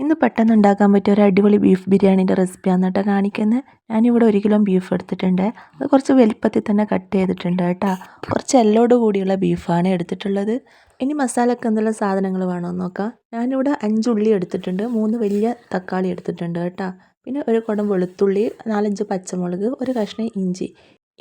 ഇന്ന് പെട്ടെന്ന് ഉണ്ടാക്കാൻ പറ്റിയ ഒരു അടിപൊളി ബീഫ് ബിരിയാണീൻ്റെ റെസിപ്പിയാണ് കേട്ടോ കാണിക്കുന്നത്. ഞാനിവിടെ 1 കിലോ ബീഫ് എടുത്തിട്ടുണ്ട്. അത് കുറച്ച് വലിപ്പത്തിൽ തന്നെ കട്ട് ചെയ്തിട്ടുണ്ട് കേട്ടോ. കുറച്ച് എല്ലോട് കൂടിയുള്ള ബീഫാണ് എടുത്തിട്ടുള്ളത്. ഇനി മസാലയ്ക്ക് എന്തെല്ലാം സാധനങ്ങൾ വേണമെന്ന് നോക്കാം. ഞാനിവിടെ 5 ഉള്ളി എടുത്തിട്ടുണ്ട്, 3 വലിയ തക്കാളി എടുത്തിട്ടുണ്ട് കേട്ടോ. പിന്നെ ഒരു കുടം വെളുത്തുള്ളി, 4-5 പച്ചമുളക്, ഒരു കഷ്ണം ഇഞ്ചി.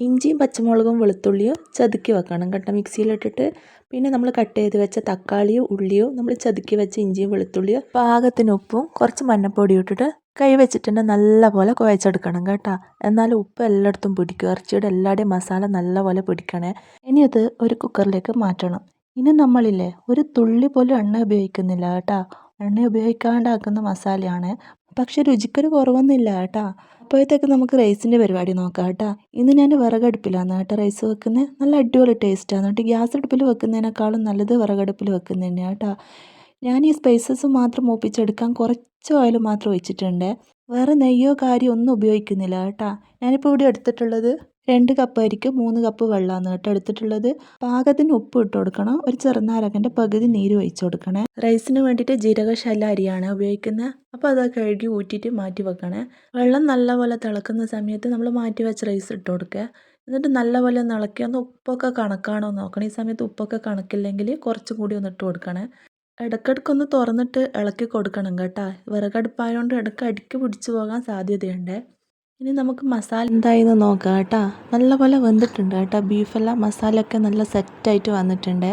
ഇഞ്ചിയും പച്ചമുളകും വെളുത്തുള്ളിയും ചതുക്കി വെക്കണം കേട്ടോ മിക്സിയിലിട്ടിട്ട്. പിന്നെ നമ്മൾ കട്ട് ചെയ്ത് വെച്ച തക്കാളിയും ഉള്ളിയും നമ്മൾ ചതുക്കി വെച്ച ഇഞ്ചിയും വെളുത്തുള്ളിയും പാകത്തിന് ഉപ്പും കുറച്ച് മഞ്ഞൾപ്പൊടിയും ഇട്ടിട്ട് കൈ വെച്ചിട്ട് നല്ലപോലെ കുഴച്ചെടുക്കണം കേട്ടോ. എന്നാലും ഉപ്പ് എല്ലായിടത്തും പിടിക്കും, ഇറച്ചിയുടെ എല്ലാവരുടെയും മസാല നല്ലപോലെ പിടിക്കണേ. ഇനി അത് ഒരു കുക്കറിലേക്ക് മാറ്റണം. ഇനി നമ്മളില്ലേ ഒരു തുള്ളി പോലും എണ്ണ ഉപയോഗിക്കുന്നില്ല കേട്ടോ. എണ്ണ ഉപയോഗിക്കാണ്ടാക്കുന്ന മസാലയാണ്, പക്ഷെ രുചിക്കൊരു കുറവൊന്നുമില്ല കേട്ടോ. അപ്പോഴത്തേക്ക് നമുക്ക് റൈസിൻ്റെ പരിപാടി നോക്കാം കേട്ടോ. ഇന്ന് ഞാൻ വിറകടുപ്പിലാണ് കേട്ടോ റൈസ് വെക്കുന്നത്. നല്ല അടിപൊളി ടേസ്റ്റാണ് കേട്ടോ. ഗ്യാസ് അടുപ്പിൽ വെക്കുന്നതിനേക്കാളും നല്ലത് വിറകടുപ്പിൽ വെക്കുന്നത് തന്നെയാണ് കേട്ടോ. ഞാൻ ഈ സ്പൈസസ് മാത്രം മൂപ്പിച്ചെടുക്കാൻ കുറച്ച് ഓയിൽ മാത്രം ഒഴിച്ചിട്ടുണ്ട്. വേറെ നെയ്യോ കാര്യമോ ഒന്നും ഉപയോഗിക്കുന്നില്ല കേട്ടോ. ഞാനിപ്പോൾ ഇവിടെ എടുത്തിട്ടുള്ളത് 2 കപ്പ് അരിക്ക് 3 കപ്പ് വെള്ളമാണ് കേട്ടോ എടുത്തിട്ടുള്ളത്. പാകത്തിന് ഉപ്പ് ഇട്ട് കൊടുക്കണം. ഒരു ചെറുനാരകൻ്റെ പകുതി നീര് ഒഴിച്ച് കൊടുക്കണേ. റൈസിന് വേണ്ടിയിട്ട് ജീരകശാല അരിയാണ് ഉപയോഗിക്കുന്നത്. അപ്പോൾ അത് കഴുകി ഊറ്റിയിട്ട് മാറ്റി വെക്കണേ. വെള്ളം നല്ലപോലെ തിളക്കുന്ന സമയത്ത് നമ്മൾ മാറ്റി വെച്ച റൈസ് ഇട്ട് കൊടുക്കുക. എന്നിട്ട് നല്ലപോലെ ഒന്ന് ഇളക്കി ഒന്ന് ഉപ്പൊക്കെ കണക്കാണോ നോക്കണം. ഈ സമയത്ത് ഉപ്പൊക്കെ കണക്കില്ലെങ്കിൽ കുറച്ചും കൂടി ഒന്ന് ഇട്ട് കൊടുക്കണേ. ഇടയ്ക്കിടയ്ക്കൊന്ന് തുറന്നിട്ട് ഇളക്കി കൊടുക്കണം കേട്ടോ. വിറകടുപ്പായതുകൊണ്ട് ഇടയ്ക്ക് അടിക്ക് പിടിച്ചു പോകാൻ സാധ്യതയുണ്ട്. ഇനി നമുക്ക് മസാല എന്തായെന്ന് നോക്കാം കേട്ടോ. നല്ലപോലെ വെന്തിട്ടുണ്ട് കേട്ടോ. ബീഫെല്ലാം മസാലയൊക്കെ നല്ല സെറ്റായിട്ട് വന്നിട്ടുണ്ട്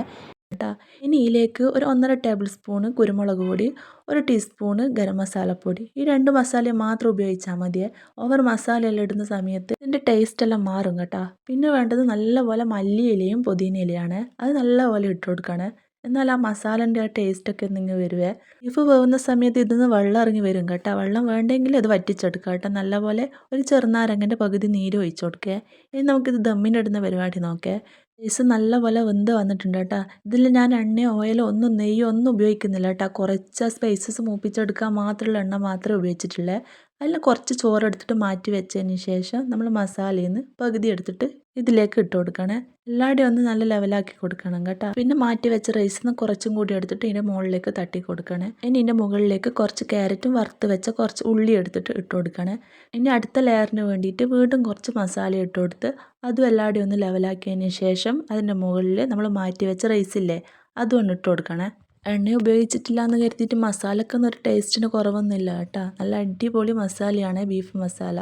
കേട്ടോ. ഇനി ഇതിലേക്ക് ഒരു 1.5 ടേബിൾ സ്പൂണ് കുരുമുളക് പൊടി, 1 ടീസ്പൂണ് ഗരം മസാലപ്പൊടി. ഈ 2 മസാല മാത്രം ഉപയോഗിച്ചാൽ മതിയേ. ഓവർ മസാലയെല്ലാം ഇടുന്ന സമയത്ത് ഇതിൻ്റെ ടേസ്റ്റ് എല്ലാം മാറും കേട്ടോ. പിന്നെ വേണ്ടത് നല്ലപോലെ മല്ലിയിലയും പുതിന ഇലയാണ്. അത് നല്ലപോലെ ഇട്ട് കൊടുക്കണേ. എന്നാൽ ആ മസാലൻ്റെ ആ ടേസ്റ്റൊക്കെ നിങ്ങൾ വരുവേ. ബീഫ് വേവുന്ന സമയത്ത് ഇതിന്ന് വെള്ളം ഇറങ്ങി വരും കേട്ടോ. വെള്ളം വേണ്ടെങ്കിൽ അത് വറ്റിച്ചെടുക്കുക കേട്ടോ. നല്ലപോലെ ഒരു ചെറുനാരങ്ങൻ്റെ പകുതി നീര് ഒഴിച്ച് കൊടുക്കുക. ഇനി നമുക്കിത് ദമ്മിനിടുന്ന പരിപാടി നോക്കേ. റൈസ് നല്ലപോലെ വെന്ത് വന്നിട്ടുണ്ട് കേട്ടോ. ഇതിൽ ഞാൻ എണ്ണയോ ഓയിലോ ഒന്നും നെയ്യോ ഒന്നും ഉപയോഗിക്കുന്നില്ല കേട്ടോ. കുറച്ച് സ്പൈസസ് മൂപ്പിച്ചെടുക്കാൻ മാത്രമുള്ള എണ്ണ മാത്രമേ ഉപയോഗിച്ചിട്ടുള്ളൂ. അതിൽ കുറച്ച് ചോറെടുത്തിട്ട് മാറ്റി വെച്ചതിന് ശേഷം നമ്മൾ മസാലയിൽ നിന്ന് പകുതി എടുത്തിട്ട് ഇതിലേക്ക് ഇട്ട് കൊടുക്കണേ. എല്ലാവരുടെയും ഒന്ന് നല്ല ലെവലാക്കി കൊടുക്കണം കേട്ടോ. പിന്നെ മാറ്റി വെച്ച റൈസിൽ നിന്ന് കുറച്ചും കൂടി എടുത്തിട്ട് ഇതിൻ്റെ മുകളിലേക്ക് തട്ടി കൊടുക്കണേ. ഇനി ഇതിൻ്റെ മുകളിലേക്ക് കുറച്ച് ക്യാരറ്റും വറുത്ത് വെച്ച കുറച്ച് ഉള്ളി എടുത്തിട്ട് ഇട്ട് കൊടുക്കണേ. ഇനി അടുത്ത ലെയറിന് വേണ്ടിയിട്ട് വീണ്ടും കുറച്ച് മസാല ഇട്ട് കൊടുത്ത് അതും എല്ലാവരുടെയും ഒന്ന് ലെവലാക്കിയതിന് ശേഷം അതിൻ്റെ മുകളിൽ നമ്മൾ മാറ്റി വെച്ച റൈസില്ലേ അതും ഒന്ന് ഇട്ട് കൊടുക്കണേ. എണ്ണ ഉപയോഗിച്ചിട്ടില്ല എന്ന് കരുതിയിട്ട് മസാലക്കൊന്നും ഒരു ടേസ്റ്റിന് കുറവൊന്നുമില്ല കേട്ടോ. നല്ല അടിപൊളി മസാലയാണ് ബീഫ് മസാല.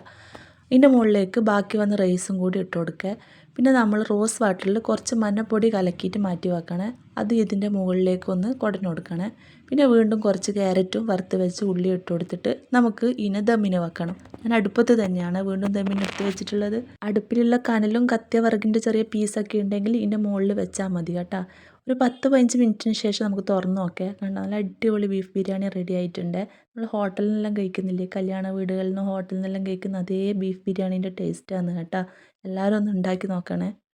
ഇതിൻ്റെ മുകളിലേക്ക് ബാക്കി വന്ന റൈസും കൂടി ഇട്ട് കൊടുക്കുക. പിന്നെ നമ്മൾ റോസ് വാട്ടറിൽ കുറച്ച് മഞ്ഞൾപ്പൊടി കലക്കിയിട്ട് മാറ്റി വെക്കണേ. അത് ഇതിൻ്റെ മുകളിലേക്കൊന്ന് കുടഞ്ഞു കൊടുക്കണേ. പിന്നെ വീണ്ടും കുറച്ച് ക്യാരറ്റും വറുത്ത് വെച്ച് ഉള്ളി ഇട്ട് കൊടുത്തിട്ട് നമുക്ക് ഇതിനെ ദമ്മിന് വെക്കണം. ഞാൻ അടുപ്പത്ത് തന്നെയാണ് വീണ്ടും ദമ്മിന് എടുത്ത് വെച്ചിട്ടുള്ളത്. അടുപ്പിലുള്ള കനലും കത്തിയ വിറകിൻ്റെ ചെറിയ പീസൊക്കെ ഉണ്ടെങ്കിൽ ഇതിൻ്റെ മുകളിൽ വെച്ചാൽ മതി കേട്ടോ. ഒരു 10-15 മിനിറ്റിന് ശേഷം നമുക്ക് തുറന്ന് നോക്കാം. കണ്ടോ, നല്ല അടിപൊളി ബീഫ് ബിരിയാണി റെഡി ആയിട്ടുണ്ട്. നമ്മൾ ഹോട്ടലിൽ നിന്നെല്ലാം കഴിക്കുന്നില്ലേ, കല്യാണ വീടുകളിൽ നിന്നും ഹോട്ടലിൽ നിന്നെല്ലാം കഴിക്കുന്ന അതേ ബീഫ് ബിരിയാണീൻ്റെ ടേസ്റ്റാണ് കേട്ടോ. എല്ലാവരും ഒന്ന് ഉണ്ടാക്കി നോക്കണേ.